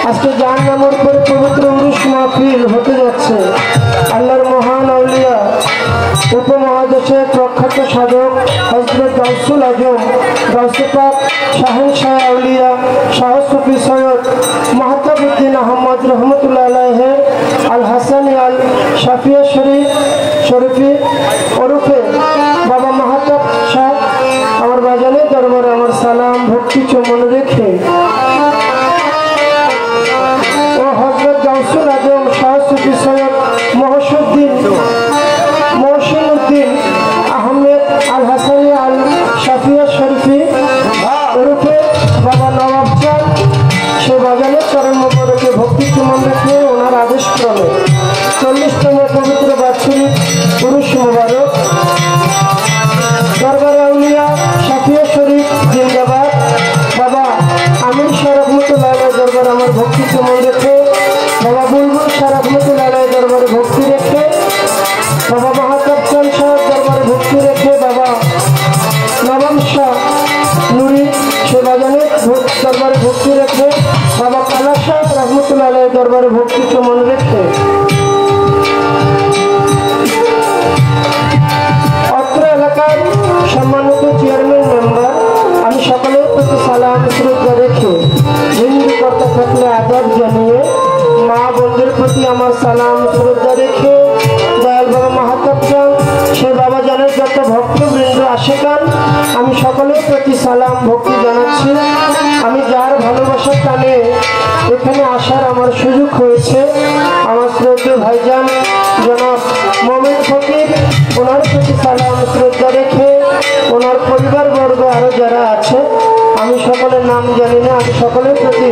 আজকে জান নামের উপরে পবিত্র উরুস মাহফিল হতে যাচ্ছে। আল্লাহর মহান আউলিয়া উপমহাদেশের প্রখ্যাত সাধক হযরত গাউসুল আজম গাউসে পাক শাহেনশাহ আউলিয়া শাহ সুফি সৈয়দ মাহতাবউদ্দিন আহমদ রহমতুল্লাহ আলাইহি আল হাসানি আল শাফিয়া শরীফি ওরফে বাবা মাহতাব শাহ আমার বাজানের দরবারে আমার সালাম ভক্তি চমন রেখে ও হযরত গাউসুল আজম শাহ সুফি সৈয়দ মহসিনুদ্দিন আহমেদ আল হাসানি আল শাফিয়া শরীফি ওরফে বাবা নবাব চাঁদ সে বাজানের চরণ মোবারকে ভক্তি চুমন রেখে ওনার আদেশ ক্রমে 40তম পবিত্র বাৎসরিক উরুস মোবারক দরবারে আউলিয়া শাফিয়া শরীফ জিন্দাবাদ বাবা আমির শাহ রহমতুল্লাহ আলাইহি দরবারে আমার ভক্তি চুমন রেখে বাবা বুলবুল শাহ রহমতুল্লাহ আলাইহি দরবারে ভক্তি রেখে বাবা মাহতাব চাঁদ সাহেব দরবারে ভক্তি রেখে বাবা নবাব শাহ নুরি সে বাজানের দরবারে ভক্তি রেখে বাবা কালা শাহ রহমতুল্লাহ আলাইহি দরবারে ভক্তি চুমন রেখে অত্র এলাকার সম্মানিত চেয়ারম্যান মেম্বার আমি সকলের প্রতি সালাম শ্রদ্ধা রেখে হিন্দু কর্তা থাকলে আদব জানিয়ে মা বোনদের প্রতি আমার সালাম শ্রদ্ধা রেখে দয়াল বাবা মাহতাব চাঁদ সে বাবা জানের যত ভক্তবৃন্দ আশেকান আমি সকলের প্রতি সালাম ভক্তি জানাচ্ছি। আমি যার ভালোবাসার টানে এখানে আসার আমার সুযোগ হয়েছে আমার শ্রদ্ধেয় ভাইজান জনাব মোমেন ফকির ওনার প্রতি সালাম শ্রদ্ধা রেখে ওনার পরিবারবর্গ আরও যারা আছে আমি সকলের নাম জানি না আমি সকলের প্রতি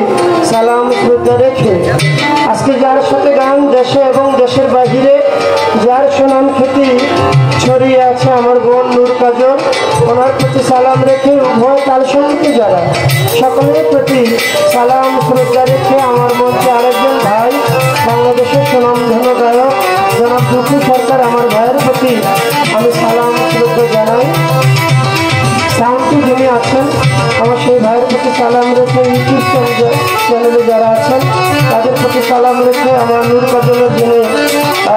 সালাম শ্রদ্ধা রেখে আজকে যার সাথে গান দেশে এবং দেশের বাহিরে যার সুনাম খ্যাতি ছড়িয়ে আছে আমার বোন নূর কাজল ওনার প্রতি সালাম রেখে উভয় তাল সঙ্গীতে যারা সকলের প্রতি সালাম শ্রদ্ধা রেখে আমার মধ্যে আরেকজন ভাই বাংলাদেশের সুনামধন্য গায়ক জনাব দুঃখী সরকার আমার ভাইয়ের প্রতি আমি সালাম শ্রদ্ধা জানাই। সাউন্ডটি যিনি আছেন আমার সেই ভাইয়ের প্রতি সালাম রেখে ইউটিউব চ্যানেলে যারা আছেন তাদের প্রতি সালাম রেখে আমার নূর কাজলের যিনি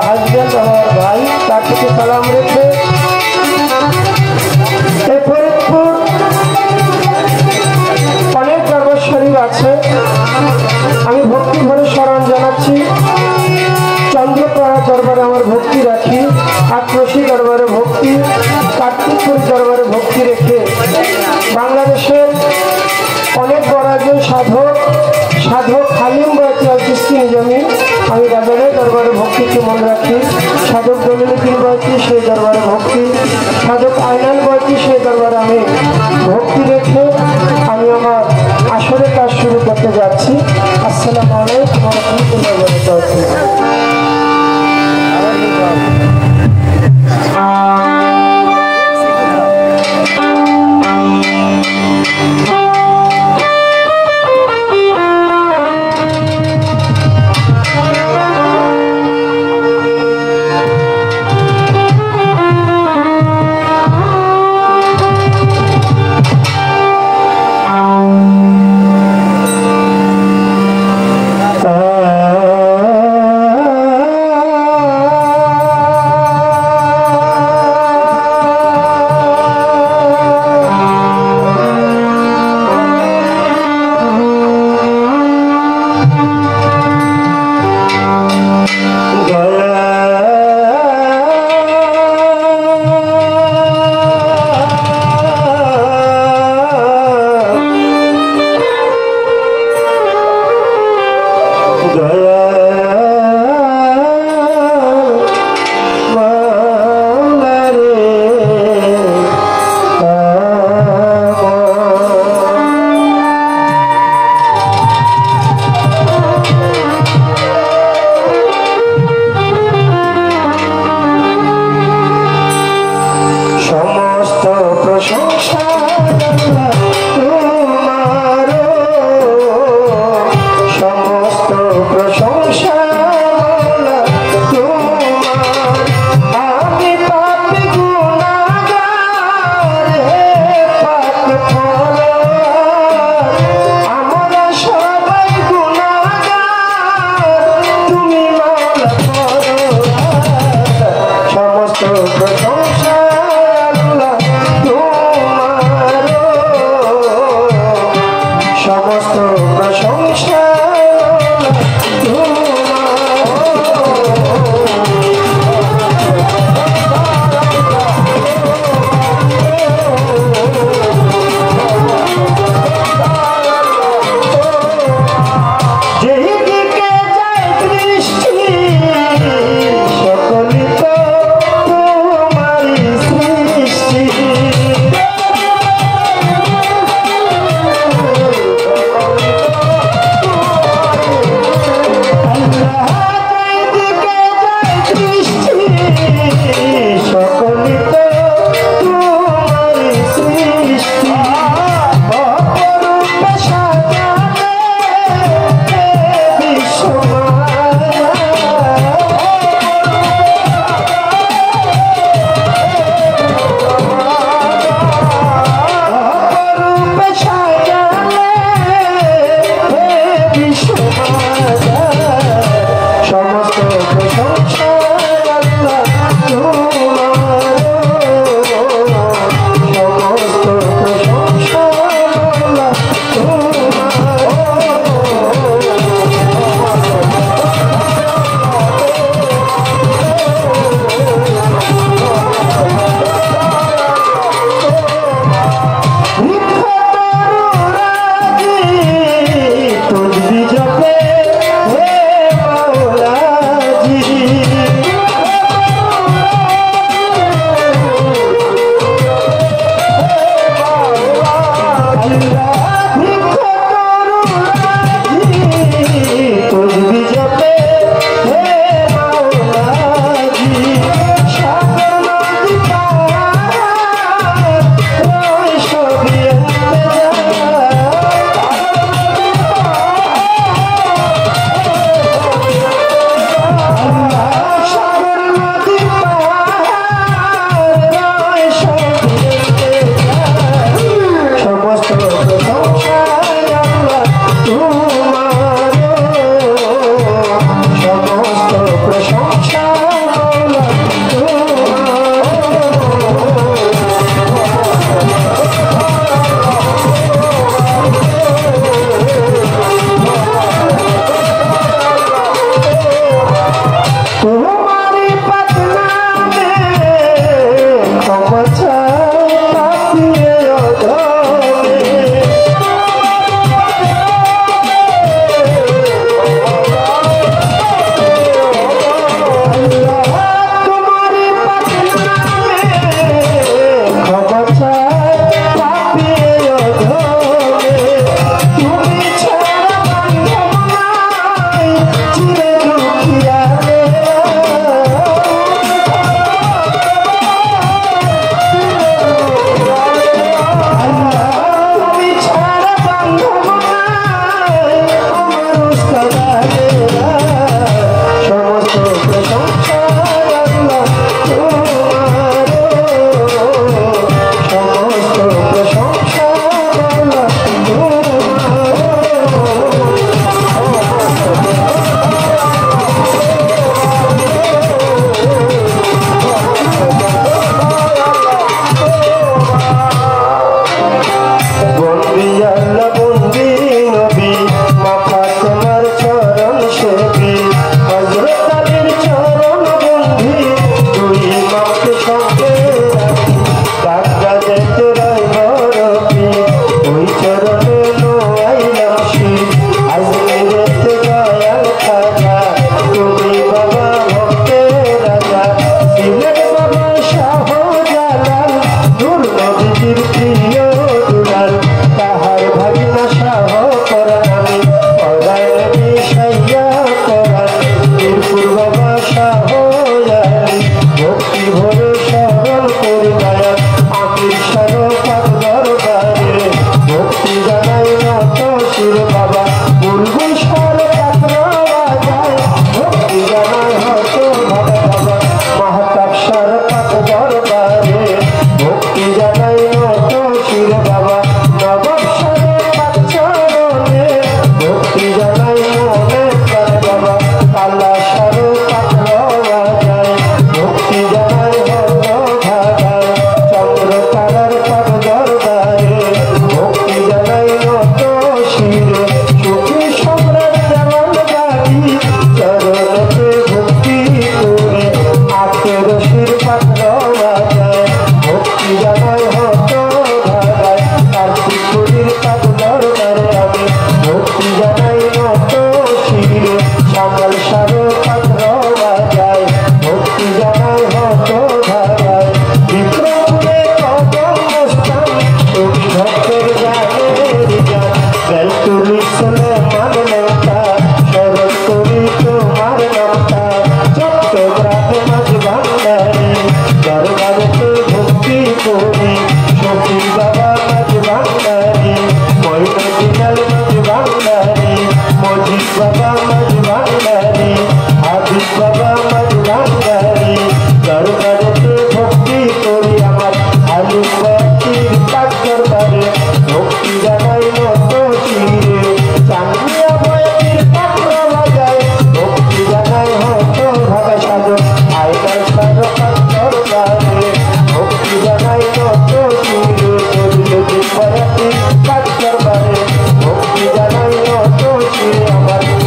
হাজব্যান্ড আমার ভাই তার প্রতি সালাম রেখে এই ফরিদপুর অনেক দরবার শরীফ আছে আমি ভক্তি ভরে স্মরণ জানাচ্ছি। চন্দ্রপাড়া দরবারে আমার ভক্তি রাখি আক্রোশী দরবারে ভক্তি কার্তিকপুর দরবারে ভক্তি রেখে বাংলাদেশের অনেক বড় একজন সাধক হালিম বয়াতি আল চিশতি নিজামী আমি বাজারের দরবারে ভক্তিকে মনে রাখি। সাধক দলিলুদ্দিন বয়াতি সেই দরবারে ভক্তি সাধক আয়নাল বয়াতি সেই দরবারে আমি ভক্তি রেখে আমি আমার আসরে কাজ শুরু করতে যাচ্ছি। আসসালামু আলাইকুম ওয়া রাহমাতুল্লাহি ওয়া বারাকাতুহু।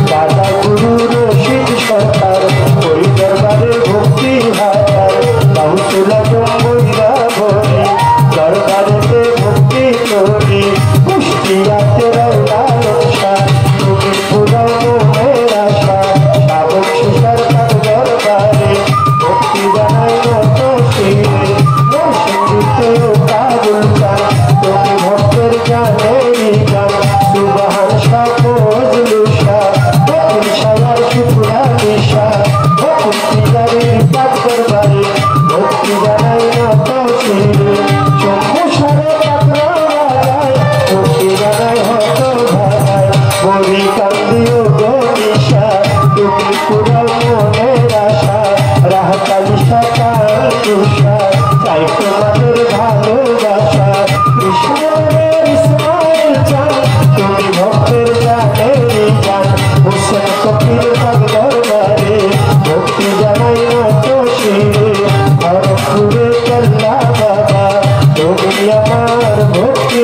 दादा गुरु মরি কান্দিও গো নিশা তুমি পুরো মনের আশা রাহকালি সকাল তুষা চাই তোমাদের ভালোবাসা কৃষ্ণের ইসমাইল চান তুমি ভক্তের জানেরই জান হোসেন ফকির পাক দরবারে ভক্তি জানাই মতো শিরে হরপুরে কেল্লা বাবা তুমি আমার ভক্তি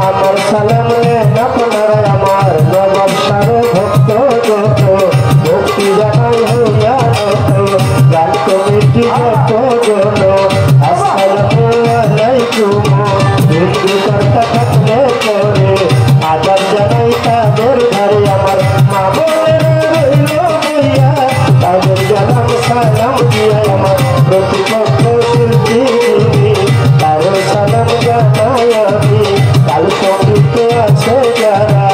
আমার সালাম আপনারা আমার নবসার ভক্ত যত ভক্তি জানাই হইয়া গান কমিটি যত জন আসসালামু আলাইকুম হিন্দু কর্তা থাকলে করে আদাব জানাই তাদের ধারে আমার মা বোনের রইল বইয়া তাদের জানাম সালাম দিয়া আমার প্রতিপক্ষ শিল্পী তারও সালাম জানাই আমি কাল সঙ্গীতে আছে যারা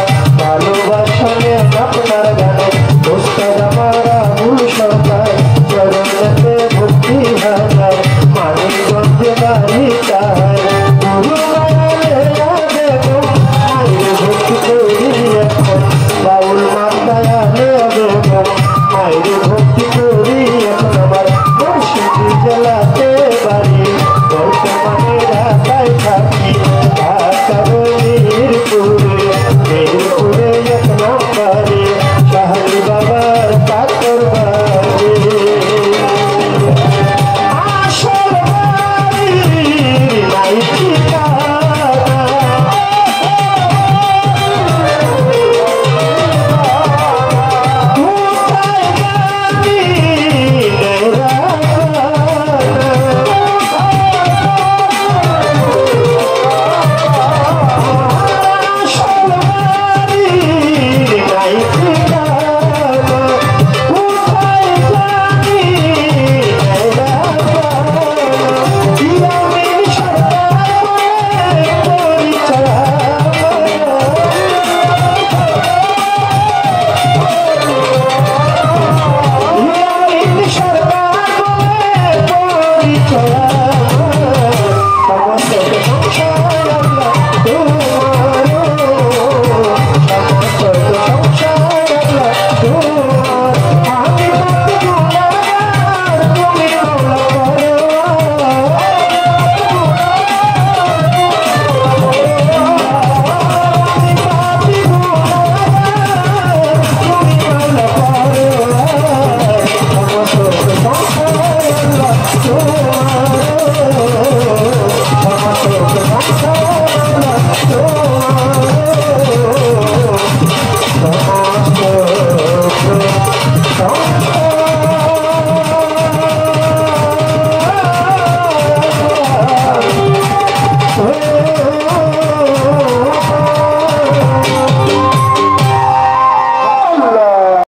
ভালোবাসনে আপনার গানে দোস্তার আমার আবুল সরকার চরণেতে ভক্তি হাজার মানিকগঞ্জে বাড়ি তাহার গুরু মায়া বেগম মায়ের ভক্তি করি এখন বাউল মাতায়া বেগম মায়ের ভক্তি করি এখন আমার মুর্শিদি জেলাতে বাড়ি বর্তমানে ঢাকায় থাকি মিরপুরে এক নম্বরে শাহরি বাবার কাকর বাড়ি আসল বাড়ি নাই ঠিকানা কোথায় জানি Oh,